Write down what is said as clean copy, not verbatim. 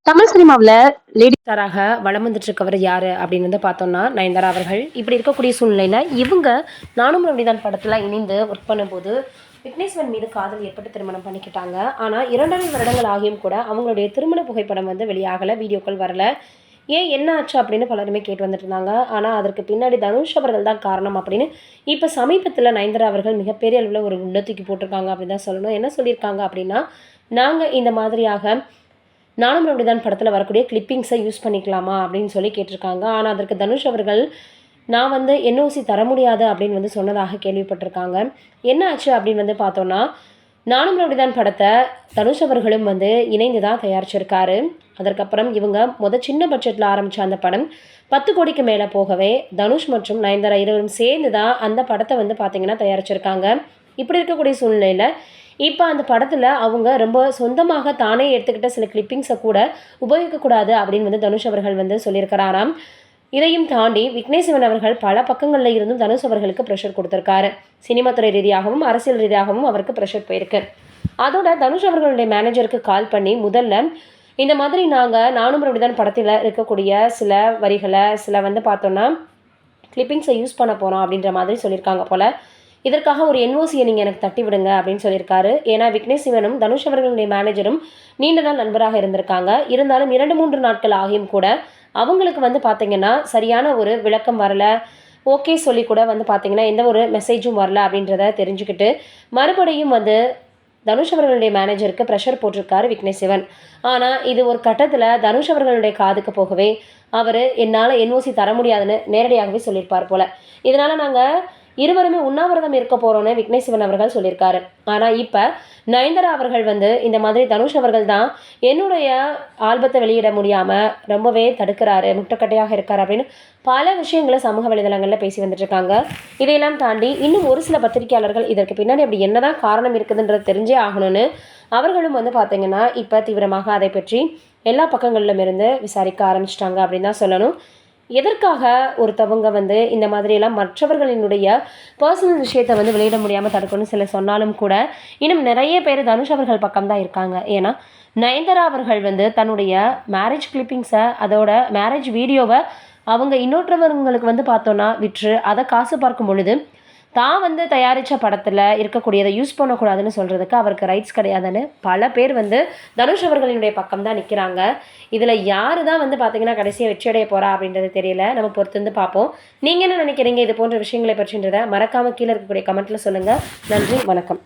தமிழ் சினிமாவில் லேடி ஸ்டாராக வலம் வந்துட்டு இருக்கவர் யார் அப்படின்னு வந்து பார்த்தோம்னா நயன்தாரா அவர்கள். இப்படி இருக்கக்கூடிய சூழ்நிலையில் இவங்க நானும் அப்படிதான் படத்தில் இணைந்து ஒர்க் பண்ணும்போது விக்னேஸ்வரன் மீது காதல் ஏற்பட்டு திருமணம் பண்ணிக்கிட்டாங்க. ஆனால் 2.5 வருடங்கள் ஆகியும் கூட அவங்களுடைய திருமண புகைப்படம் வந்து வெளியாகலை, வீடியோக்கள் வரல. ஏன் என்ன ஆச்சு அப்படின்னு பலருமே கேட்டு வந்துட்டு இருந்தாங்க. ஆனால் அதற்கு பின்னாடி தனுஷ் அவர்கள் தான் காரணம் அப்படின்னு இப்போ சமீபத்தில் நயன்தாரா அவர்கள் மிகப்பெரிய அளவில் ஒரு உள்ளத்துக்கு போட்டிருக்காங்க அப்படின்னு தான் சொல்லணும். என்ன சொல்லியிருக்காங்க அப்படின்னா, நாங்கள் இந்த மாதிரியாக நானும் அப்படிதான் படத்தில் வரக்கூடிய கிளிப்பிங்ஸை யூஸ் பண்ணிக்கலாமா அப்படின்னு சொல்லி கேட்டிருக்காங்க. ஆனால் அதற்கு தனுஷ் அவர்கள் நான் வந்து என்ஓசி தர முடியாது அப்படின்னு வந்து சொன்னதாக கேள்விப்பட்டிருக்காங்க. என்ன ஆச்சு அப்படின்னு வந்து பார்த்தோன்னா, நானும் அப்படிதான் படத்தை தனுஷ் அவர்களும் வந்து இணைந்து தான் தயாரிச்சிருக்காரு. அதற்கப்புறம் இவங்க சின்ன பட்ஜெட்டில் ஆரம்பித்த அந்த படம் 10 கோடிக்கு மேலே போகவே தனுஷ் மற்றும் நயன்தாரா இருவரும் சேர்ந்து தான் அந்த படத்தை வந்து பார்த்திங்கன்னா தயாரிச்சிருக்காங்க. இப்படி இருக்கக்கூடிய சூழ்நிலையில் இப்போ அந்த படத்தில் அவங்க ரொம்ப சொந்தமாக தானே எடுத்துக்கிட்ட சில கிளிப்பிங்ஸை கூட உபயோகிக்கக்கூடாது அப்படின்னு வந்து தனுஷ் அவர்கள் வந்து சொல்லியிருக்கிறாராம். இதையும் தாண்டி விக்னேஸ்வரன் அவர்கள் பல பக்கங்களில் இருந்தும் தனுஷ் அவர்களுக்கு ப்ரெஷர் கொடுத்துருக்காரு. சினிமா துறை ரீதியாகவும் அரசியல் ரீதியாகவும் அவருக்கு ப்ரெஷர் போயிருக்கு. அதோட தனுஷ் அவர்களுடைய மேனேஜருக்கு கால் பண்ணி முதல்ல இந்த மாதிரி நானும் அப்படிதான் படத்தில் இருக்கக்கூடிய சில வரிகளை சில வந்து பார்த்தோன்னா கிளிப்பிங்ஸை யூஸ் பண்ண போகிறோம் அப்படின்ற மாதிரி சொல்லியிருக்காங்க போல். இதற்காக ஒரு என்ஓசியை நீங்கள் எனக்கு தட்டி விடுங்க அப்படின்னு சொல்லியிருக்காரு. ஏன்னா விக்னேஷ் சிவனும் தனுஷ் அவர்களுடைய மேனேஜரும் நீண்ட நாள் நண்பராக இருந்திருக்காங்க. இருந்தாலும் 2-3 நாட்கள் ஆகியும் கூட அவங்களுக்கு வந்து பார்த்திங்கன்னா சரியான ஒரு விளக்கம் வரல, ஓகே சொல்லி கூட வந்து பார்த்திங்கன்னா எந்த ஒரு மெசேஜும் வரல அப்படின்றத தெரிஞ்சுக்கிட்டு மறுபடியும் வந்து தனுஷ் அவர்களுடைய மேனேஜருக்கு ப்ரெஷர் போட்டிருக்காரு விக்னேஷ் சிவன். ஆனால் இது ஒரு கட்டத்தில் தனுஷ் அவர்களுடைய காதுக்கு போகவே அவர் என்னால் என்ஓசி தர முடியாதுன்னு நேரடியாகவே சொல்லியிருப்பார் போல். இதனால் நாங்கள் இருவருமே உண்ணாவிரதம் இருக்க போகிறோன்னு விக்னேஷ் சிவன் அவர்கள் சொல்லியிருக்காரு. ஆனால் இப்போ நயன்தாரா அவர்கள் வந்து இந்த மாதிரி தனுஷ் அவர்கள் தான் என்னுடைய ஆல்பத்தை வெளியிட முடியாமல் ரொம்பவே தடுக்கிறாரு, முட்டுக்கட்டையாக இருக்கார் அப்படின்னு பல விஷயங்களை சமூக வலைதளங்களில் பேசி வந்துட்டுருக்காங்க. இதையெல்லாம் தாண்டி இன்னும் ஒரு சில பத்திரிகையாளர்கள் இதற்கு பின்னாடி அப்படி என்னதான் காரணம் இருக்குதுன்றது தெரிஞ்சே ஆகணும்னு அவர்களும் வந்து பார்த்திங்கன்னா இப்போ தீவிரமாக அதை பற்றி எல்லா பக்கங்களிலும் இருந்து விசாரிக்க ஆரம்பிச்சிட்டாங்க அப்படின்னு தான் சொல்லணும். எதற்காக ஒருத்தவங்க வந்து இந்த மாதிரியெல்லாம் மற்றவர்களினுடைய பர்சனல் விஷயத்தை வந்து வெளியிட முடியாமல் தடுக்கணும்னு சில சொன்னாலும் கூட இன்னும் நிறைய பேர் தனுஷ் அவர்கள் பக்கம்தான் இருக்காங்க. ஏன்னா நயன்தாரா அவர்கள் வந்து தன்னுடைய மேரேஜ் கிளிப்பிங்ஸை அதோட மேரேஜ் வீடியோவை அவங்க இன்னொருத்தவங்களுக்கு வந்து பார்த்தோன்னா விற்று அதை காசு பார்க்கும் பொழுது தான் வந்து தயாரித்த படத்தில் இருக்கக்கூடியதை யூஸ் பண்ணக்கூடாதுன்னு சொல்கிறதுக்கு அவருக்கு ரைட்ஸ் கிடையாதுன்னு பல பேர் வந்து தனுஷ் அவர்களினுடைய பக்கம் தான் நிற்கிறாங்க. இதில் யார் தான் வந்து பார்த்திங்கன்னா கடைசியாக வெற்றியடைய போகிறா அப்படின்றது தெரியல. நம்ம பொறுத்து வந்து பார்ப்போம். நீங்கள் என்ன நினைக்கிறீங்க இது போன்ற விஷயங்களை பற்றின்றதை மறக்காமல் கீழே இருக்கக்கூடிய கமெண்ட்டில் சொல்லுங்கள். நன்றி, வணக்கம்.